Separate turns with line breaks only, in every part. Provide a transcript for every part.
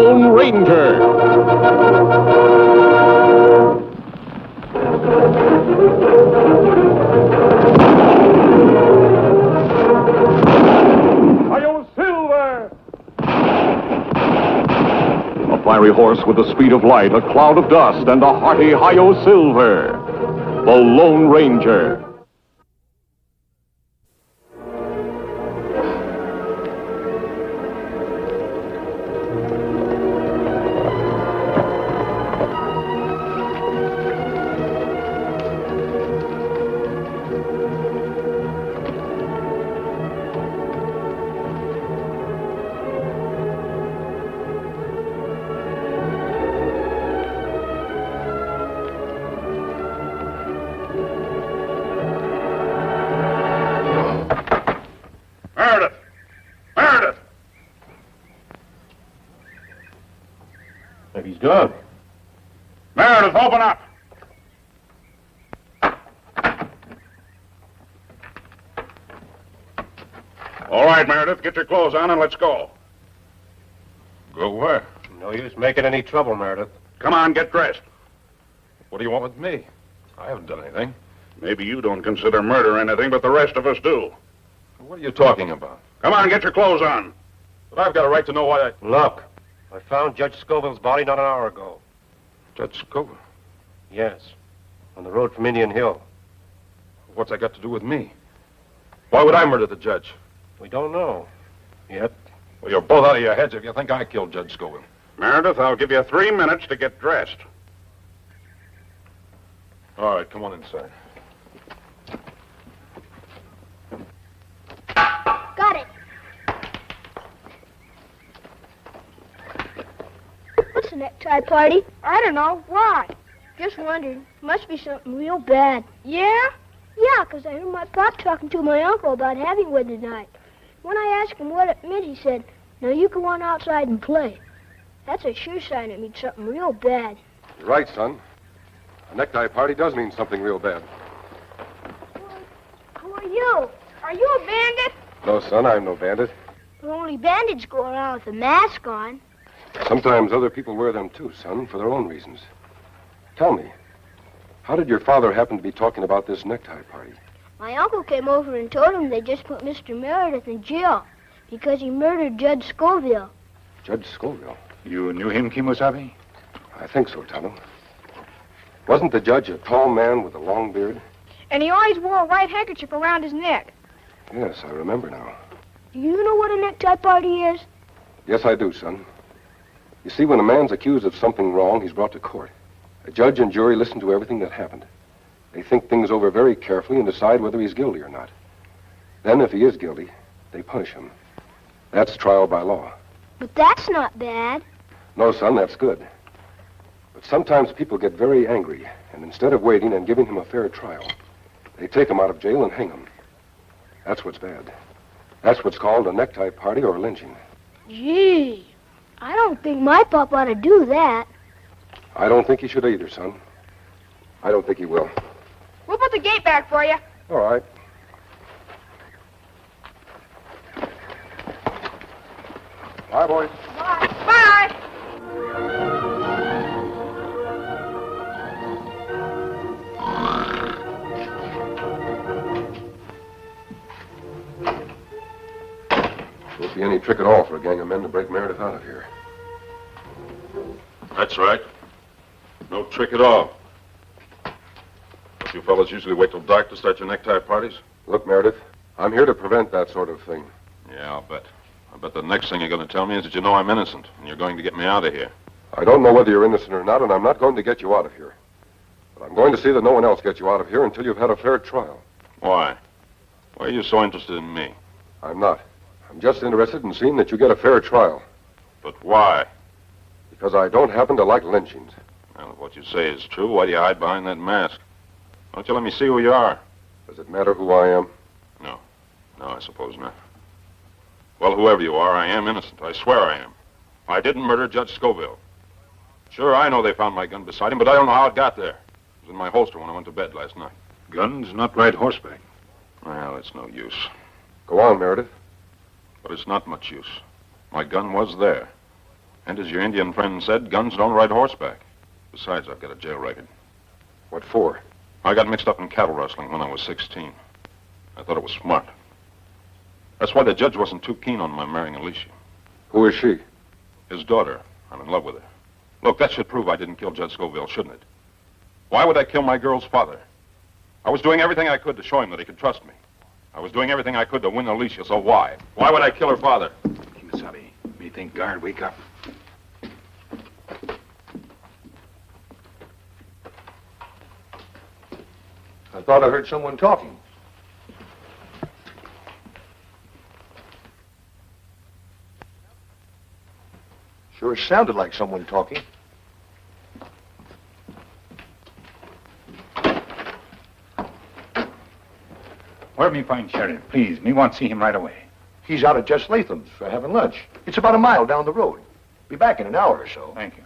Lone Ranger. A fiery horse with the speed of light, a cloud of dust, and a hearty Hi-Yo Silver. The Lone Ranger.
He's gone.
Meredith, open up! All right, Meredith, get your clothes on and let's go.
Go where? No use making any trouble, Meredith.
Come on, get dressed.
What do you want with me? I haven't done anything.
Maybe you don't consider murder anything, but the rest of us do.
What are you talking about?
Come on, get your clothes on.
But I've got a right to know why I... Look, I found Judge Scoville's body not an hour ago. Judge Scoville? Yes, on the road from Indian Hill. What's that got to do with me? Why would I murder the judge? We don't know yet. Well, you're both out of your heads if you think I killed Judge Scoville.
Meredith, I'll give you 3 minutes to get dressed.
All right, come on inside.
Got it. What's a necktie party? I don't know. Why? Just wondered. Must be something real bad. Yeah? Yeah, 'cause I heard my pop talking to my uncle about having one tonight. When I asked him what it meant, he said, "Now you go on outside and play." That's a sure sign it means something real bad.
You're right, son. A necktie party does mean something real bad.
Who are you? Are you a bandit?
No, son, I'm no bandit.
Well, only bandits go around with a mask on.
Sometimes other people wear them too, son, for their own reasons. Tell me, how did your father happen to be talking about this necktie party?
My uncle came over and told him they just put Mr. Meredith in jail because he murdered Judge Scoville.
Judge Scoville?
You knew him, Kimosabe?
I think so, Tonto. Wasn't the judge a tall man with a long beard?
And he always wore a white handkerchief around his neck.
Yes, I remember now.
Do you know what a necktie party is?
Yes, I do, son. You see, when a man's accused of something wrong, he's brought to court. A judge and jury listen to everything that happened. They think things over very carefully and decide whether he's guilty or not. Then, if he is guilty, they punish him. That's trial by law.
But that's not bad.
No, son, that's good. But sometimes people get very angry, and instead of waiting and giving him a fair trial, they take him out of jail and hang him. That's what's bad. That's what's called a necktie party or lynching.
Gee, I don't think my pop ought to do that.
I don't think he should either, son. I don't think he will.
We'll put the gate back for you.
All right. Bye, boys.
Bye. Bye.
Won't be any trick at all for a gang of men to break Meredith out of here.
That's right. No trick at all. You fellas usually wait till dark to start your necktie parties?
Look, Meredith, I'm here to prevent that sort of thing.
Yeah, I'll bet. I bet the next thing you're going to tell me is that you know I'm innocent, and you're going to get me out of here.
I don't know whether you're innocent or not, and I'm not going to get you out of here. But I'm going to see that no one else gets you out of here until you've had a fair trial.
Why? Why are you so interested in me?
I'm not. I'm just interested in seeing that you get a fair trial.
But why?
Because I don't happen to like lynchings.
Well, if what you say is true, why do you hide behind that mask? Why don't you let me see who you are?
Does it matter who I am?
No, I suppose not. Well, whoever you are, I am innocent. I swear I am. I didn't murder Judge Scoville. Sure, I know they found my gun beside him, but I don't know how it got there. It was in my holster when I went to bed last night. Guns not ride horseback. Well, it's no use.
Go on, Meredith.
But it's not much use. My gun was there. And as your Indian friend said, guns don't ride horseback. Besides, I've got a jail record.
What for?
I got mixed up in cattle rustling when I was 16. I thought it was smart. That's why the judge wasn't too keen on my marrying Alicia.
Who is she?
His daughter. I'm in love with her. Look, that should prove I didn't kill Judge Scoville, shouldn't it? Why would I kill my girl's father? I was doing everything I could to show him that he could trust me. I was doing everything I could to win Alicia, so why? Why would I kill her father?
Kimasabi, me think guard wake up.
I thought I heard someone talking. Sure sounded like someone talking.
Where me find Sheriff? Please, me want to see him right away.
He's out at Jess Latham's for having lunch. It's about a mile down the road. Be back in an hour or so.
Thank you.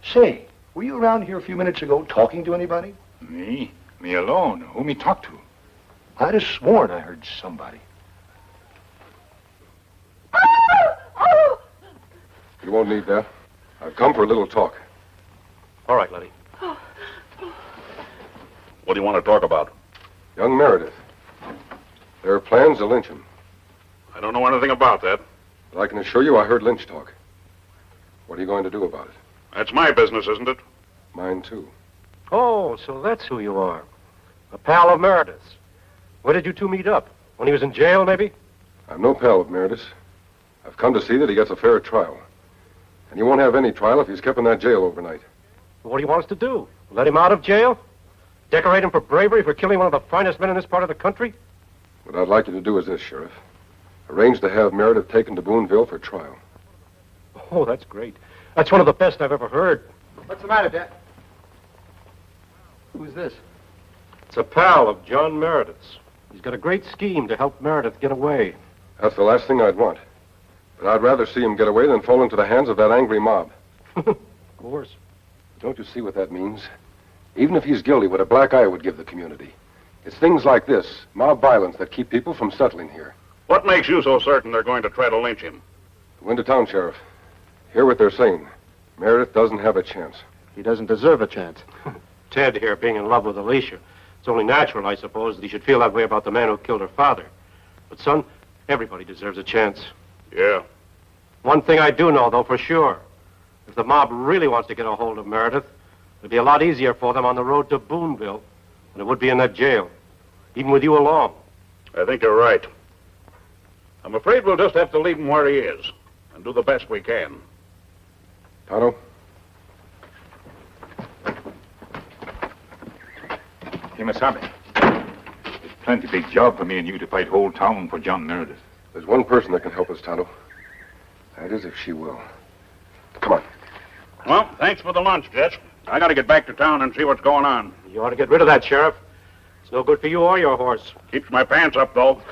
Say, were you around here a few minutes ago talking to anybody?
Me? Me alone. Who me talk to?
I'd have sworn I heard somebody. You won't need that. I've come for a little talk.
All right, Letty.
What do you want to talk about?
Young Meredith. There are plans to lynch him.
I don't know anything about that.
But I can assure you I heard lynch talk. What are you going to do about it?
That's my business, isn't it?
Mine, too.
Oh, so that's who you are. A pal of Meredith's. Where did you two meet up? When he was in jail, maybe?
I'm no pal of Meredith's. I've come to see that he gets a fair trial. And he won't have any trial if he's kept in that jail overnight.
What do you want us to do? Let him out of jail? Decorate him for bravery for killing one of the finest men in this part of the country?
What I'd like you to do is this, Sheriff. Arrange to have Meredith taken to Boonville for trial.
Oh, that's great. That's one of the best I've ever heard.
What's the matter, Dad? Who's this?
It's a pal of John Meredith's. He's got a great scheme to help Meredith get away.
That's the last thing I'd want. But I'd rather see him get away than fall into the hands of that angry mob.
Of course.
Don't you see what that means? Even if he's guilty, what a black eye would give the community. It's things like this, mob violence, that keep people from settling here.
What makes you so certain they're going to try to lynch him?
Go into town, Sheriff. Hear what they're saying. Meredith doesn't have a chance.
He doesn't deserve a chance. Ted here being in love with Alicia. It's only natural, I suppose, that he should feel that way about the man who killed her father. But, son, everybody deserves a chance.
Yeah.
One thing I do know, though, for sure. If the mob really wants to get a hold of Meredith, it'll be a lot easier for them on the road to Boonville than it would be in that jail, even with you along.
I think you're right. I'm afraid we'll just have to leave him where he is and do the best we can.
Tonto?
Kimasabi, it's plenty big job for me and you to fight whole town for John Meredith.
There's one person that can help us, Tonto. That is if she will. Come on.
Well, thanks for the lunch, Jess. I gotta get back to town and see what's going on.
You ought to get rid of that, Sheriff. It's no good for you or your horse.
Keeps my pants up, though.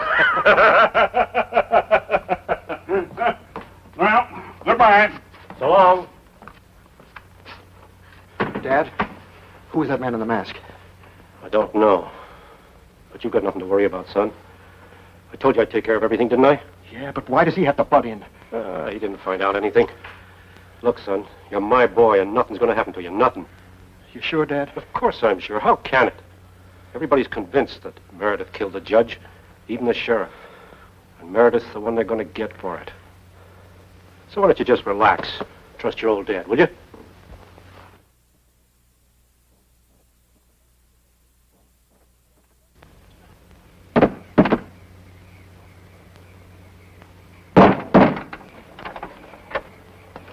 Well, goodbye.
So long.
Dad, who is that man in the mask?
I don't know. But you've got nothing to worry about, son. I told you I'd take care of everything, didn't I?
Yeah, but why does he have to butt in?
He didn't find out anything. Look, son, you're my boy, and nothing's going to happen to you. Nothing.
You sure, Dad?
Of course I'm sure. How can it? Everybody's convinced that Meredith killed the judge, even the sheriff. And Meredith's the one they're going to get for it. So why don't you just relax? Trust your old dad, will you?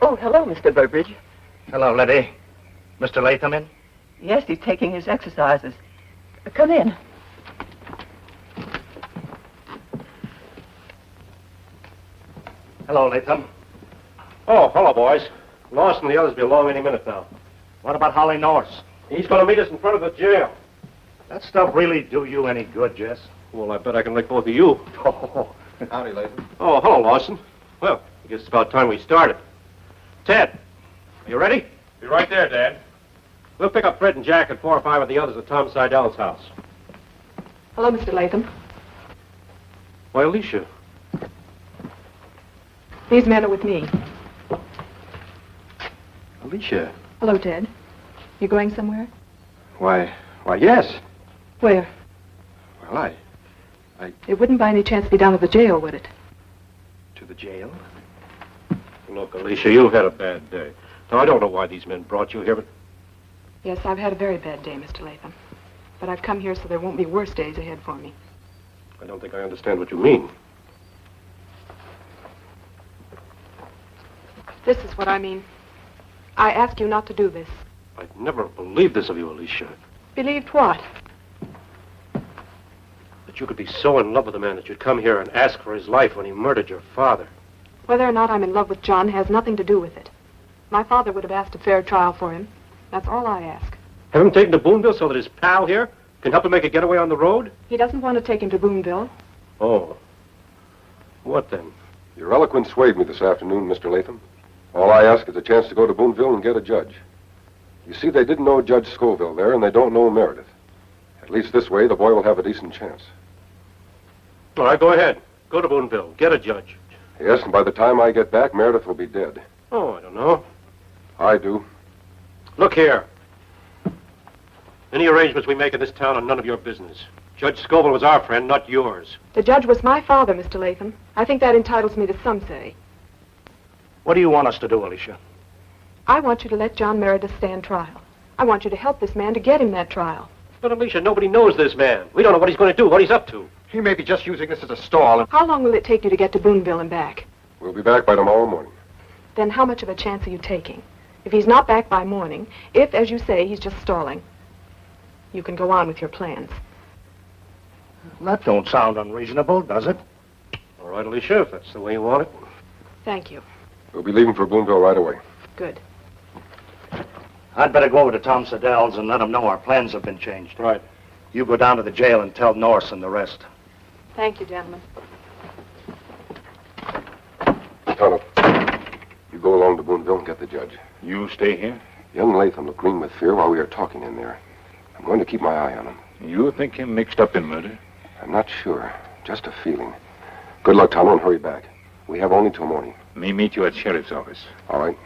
Oh, hello, Mr. Burbridge.
Hello, Letty. Mr. Latham in?
Yes, he's taking his exercises. Come in.
Hello, Latham.
Oh, hello, boys. Lawson and the others will be along any minute now.
What about Holly Norris?
He's going to meet us in front of the jail.
That stuff really do you any good, Jess?
Well, I bet I can lick both of you.
Oh,
Howdy, Latham.
Oh, hello, Lawson. Well, I guess it's about time we started. Ted, are you ready?
Be right there, Dad.
We'll pick up Fred and Jack and 4 or 5 of the others at Tom Seidel's house.
Hello, Mr. Latham.
Why, Alicia.
These men are with me.
Alicia.
Hello, Ted. You going somewhere?
Why, yes.
Where?
Well,
It wouldn't by any chance be down at the jail, would it?
to the jail. Look, Alicia, you've had a bad day. Now, I don't know why these men brought you here, but...
Yes, I've had a very bad day, Mr. Latham. But I've come here so there won't be worse days ahead for me.
I don't think I understand what you mean.
This is what I mean. I ask you not to do this.
I'd never believed this of you, Alicia.
Believed what?
That you could be so in love with a man that you'd come here and ask for his life when he murdered your father.
Whether or not I'm in love with John has nothing to do with it. My father would have asked a fair trial for him. That's all I ask.
Have him taken to Boonville so that his pal here can help him make a getaway on the road?
He doesn't want to take him to Boonville.
Oh. What then?
Your eloquence swayed me this afternoon, Mr. Latham. All I ask is a chance to go to Boonville and get a judge. You see, they didn't know Judge Scoville there, and they don't know Meredith. At least this way, the boy will have a decent chance.
All right, go ahead. Go to Boonville. Get a judge.
Yes, and by the time I get back, Meredith will be dead.
Oh, I don't know.
I do.
Look here. Any arrangements we make in this town are none of your business. Judge Scoville was our friend, not yours.
The judge was my father, Mr. Latham. I think that entitles me to some say.
What do you want us to do, Alicia?
I want you to let John Meredith stand trial. I want you to help this man to get him that trial.
But, Alicia, nobody knows this man. We don't know what he's going to do, what he's up to.
He may be just using this as a stall.
How long will it take you to get to Boonville and back?
We'll be back by tomorrow morning.
Then how much of a chance are you taking? If he's not back by morning, if, as you say, he's just stalling, you can go on with your plans.
That don't sound unreasonable, does it?
All right, Alicia, if that's the way you want it.
Thank you.
We'll be leaving for Boonville right away.
Good.
I'd better go over to Tom Siddell's and let him know our plans have been changed.
Right.
You go down to the jail and tell Norse and the rest.
Thank you, gentlemen.
Tonto, you go along to Boonville and get the judge.
You stay here?
Young Latham looked green with fear while we were talking in there. I'm going to keep my eye on him.
You think him mixed up in murder?
I'm not sure. Just a feeling. Good luck, Tonto, and hurry back. We have only till morning.
Me meet you at sheriff's office.
All right.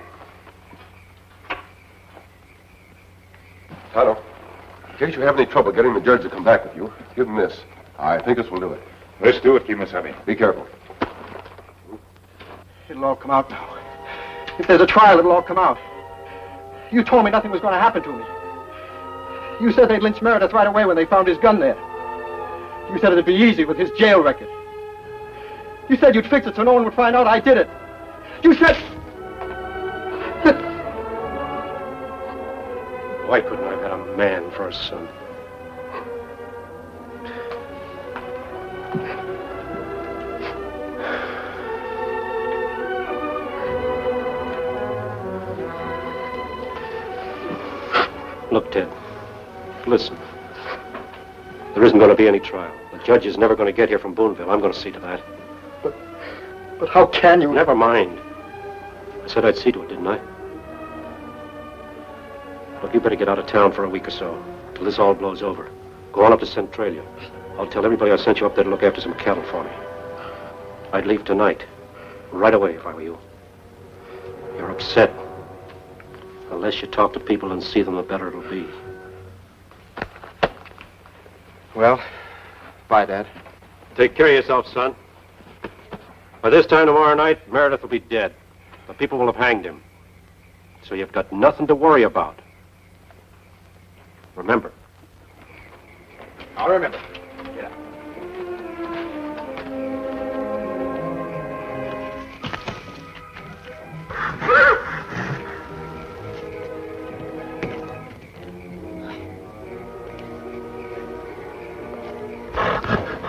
Tonto, in case you have any trouble getting the judge to come back with you, give him this. I think this will do it.
Let's do it, Kimasabi.
Be careful.
It'll all come out now. If there's a trial, it'll all come out. You told me nothing was going to happen to me. You said they'd lynch Meredith right away when they found his gun there. You said it'd be easy with his jail record. You said you'd fix it so no one would find out I did it. You said...
Why couldn't I have had a man for a son? Look, Ted, listen. There isn't going to be any trial. The judge is never going to get here from Boonville. I'm going to see to that.
But how can you...
Never mind. I said I'd see to it, didn't I? Look, you better get out of town for a week or so, till this all blows over. Go on up to Centralia. I'll tell everybody I sent you up there to look after some cattle for me. I'd leave tonight. Right away, if I were you. You're upset. The less you talk to people and see them, the better it'll be.
Well, bye, Dad.
Take care of yourself, son. By this time tomorrow night, Meredith will be dead. The people will have hanged him. So you've got nothing to worry about. Remember.
I'll remember. Yeah.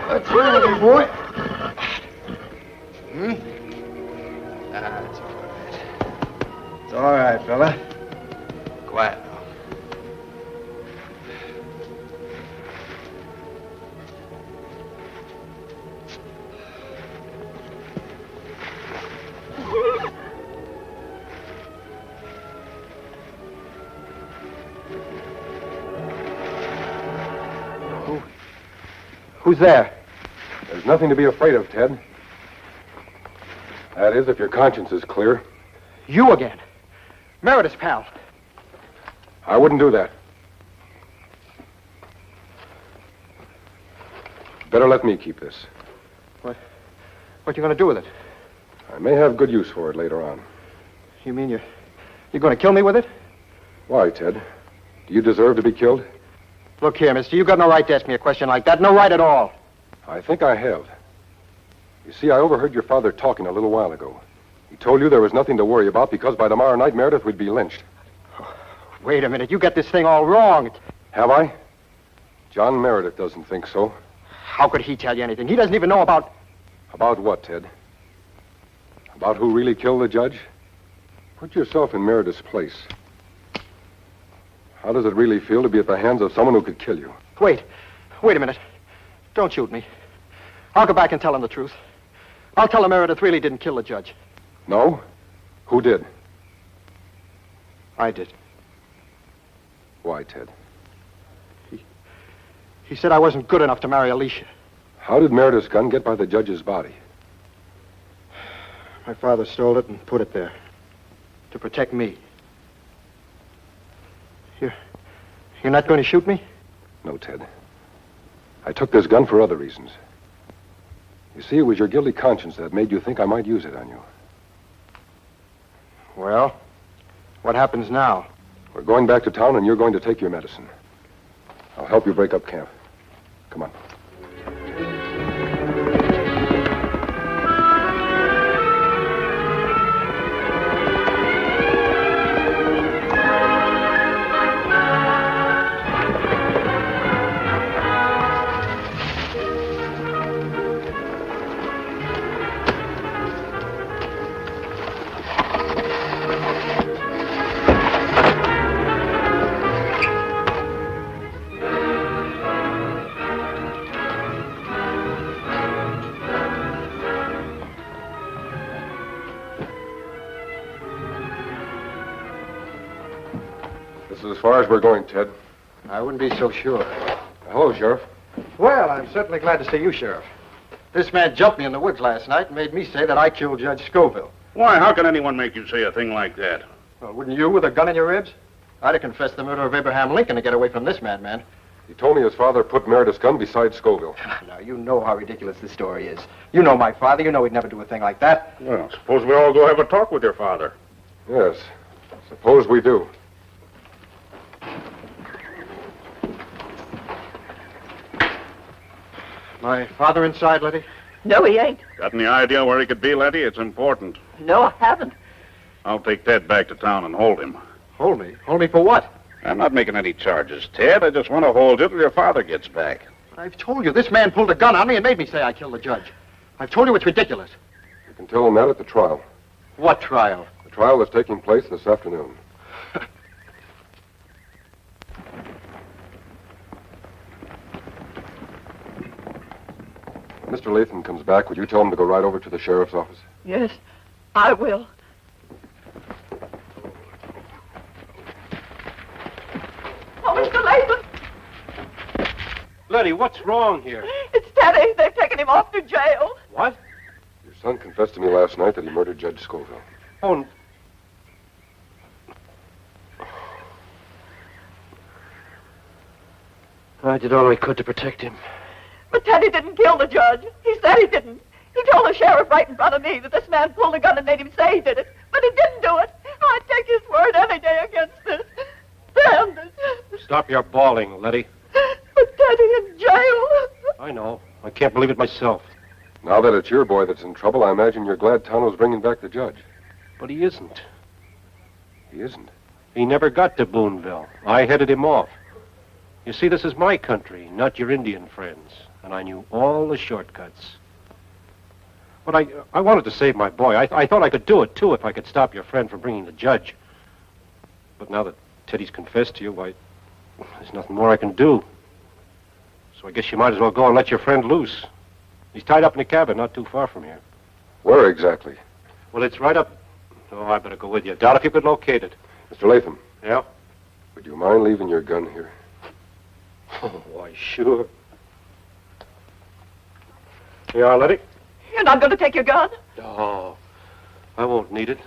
That's right, boy. That's all right. It's all right, fella. Quiet now.
Who's there? There's nothing to be afraid of, Ted. That is, if your conscience is clear.
You again. Meredith's pal.
I wouldn't do that. Better let me keep this.
What you gonna do with it?
I may have good use for it later on.
You mean you're gonna kill me with it?
Why, Ted? Do you deserve to be killed?
Look here, mister, you got no right to ask me a question like that. No right at all.
I think I have. You see, I overheard your father talking a little while ago. He told you there was nothing to worry about because by tomorrow night Meredith would be lynched.
Wait a minute, you got this thing all wrong.
Have I? John Meredith doesn't think so.
How could he tell you anything? He doesn't even know about...
About what, Ted? About who really killed the judge? Put yourself in Meredith's place. How does it really feel to be at the hands of someone who could kill you?
Wait a minute. Don't shoot me. I'll go back and tell him the truth. I'll tell him Meredith really didn't kill the judge.
No? Who did?
I did.
Why, Ted?
He said I wasn't good enough to marry Alicia.
How did Meredith's gun get by the judge's body?
My father stole it and put it there. To protect me. You're not going to shoot me?
No, Ted. I took this gun for other reasons. You see, it was your guilty conscience that made you think I might use it on you.
Well, what happens now?
We're going back to town and you're going to take your medicine. I'll help you break up camp. Come on. This is as far as we're going, Ted.
I wouldn't be so sure.
Hello, Sheriff.
Well, I'm certainly glad to see you, Sheriff. This man jumped me in the woods last night and made me say that I killed Judge Scoville.
Why, how can anyone make you say a thing like that?
Well, wouldn't you with a gun in your ribs? I'd have confessed the murder of Abraham Lincoln to get away from this madman.
He told me his father put Meredith's gun beside Scoville.
Now, you know how ridiculous this story is. You know my father. You know he'd never do a thing like that.
Well, suppose we all go have a talk with your father.
Yes. Suppose we do.
My father inside, Letty?
No, he ain't.
Got any idea where he could be, Letty? It's important.
No, I haven't.
I'll take Ted back to town and hold him.
Hold me? Hold me for what?
I'm not making any charges, Ted. I just want to hold you till your father gets back.
I've told you, this man pulled a gun on me and made me say I killed the judge. I've told you it's ridiculous.
You can tell him that at the trial.
What trial?
The trial that's taking place this afternoon. When Mr. Latham comes back, would you tell him to go right over to the sheriff's office?
Yes, I will. Oh, Mr. Latham!
Letty, what's wrong here?
It's Teddy. They've taken him off to jail.
What?
Your son confessed to me last night that he murdered Judge Scoville.
Oh, I did all I could to protect him.
But Teddy didn't kill the judge. He said he didn't. He told the sheriff right in front of me that this man pulled a gun and made him say he did it. But he didn't do it. I'd take his word any day against this. Damn this.
Stop your bawling, Letty.
But Teddy in jail.
I know. I can't believe it myself.
Now that it's your boy that's in trouble, I imagine you're glad Tano's bringing back the judge.
But he isn't.
He isn't.
He never got to Boonville. I headed him off. You see, this is my country, not your Indian friends. And I knew all the shortcuts. But I wanted to save my boy. I thought I could do it, too, if I could stop your friend from bringing the judge. But now that Teddy's confessed to you, why, there's nothing more I can do. So I guess you might as well go and let your friend loose. He's tied up in a cabin not too far from here.
Where exactly?
Well, it's right up... Oh, I better go with you. Doubt if you could locate it.
Mr. Latham.
Yeah?
Would you mind leaving your gun here?
Oh, why, sure. You are, Letty?
You're not going to take your gun?
No, I won't need it.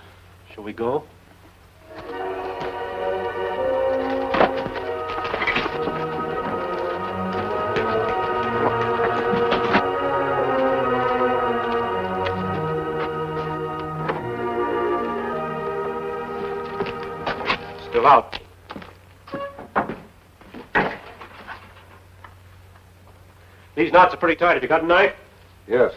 Shall we go? knots are pretty tight. Have you got a knife?
Yes.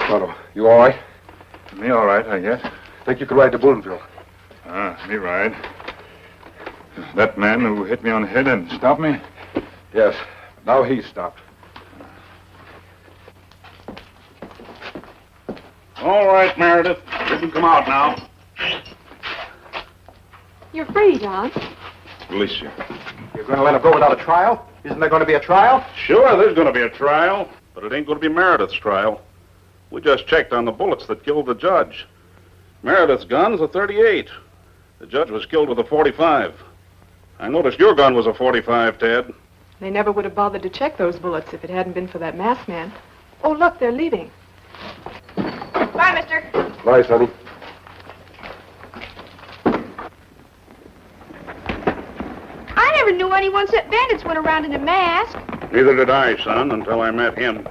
Tonto, you all right?
Me all right, I guess.
Think you could ride to Boonville?
Me ride. That man who hit me on the head and stopped me?
Yes. Now he's stopped.
All right, Meredith. You can come out now.
You're free, John.
Release you.
You're going to let him go without a trial? Isn't there going to be a trial?
Sure, there's going to be a trial, but it ain't going to be Meredith's trial. We just checked on the bullets that killed the judge. Meredith's gun's a .38. The judge was killed with a .45. I noticed your gun was a .45, Ted.
They never would have bothered to check those bullets if it hadn't been for that masked man. Oh, look, they're leaving.
Bye, mister.
Bye, Sonny.
I never knew anyone except bandits went around in a mask.
Neither did I, son, until I met him.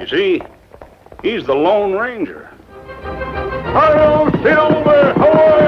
You see, he's the Lone Ranger.
Hi-yo, Silver! Ahoy!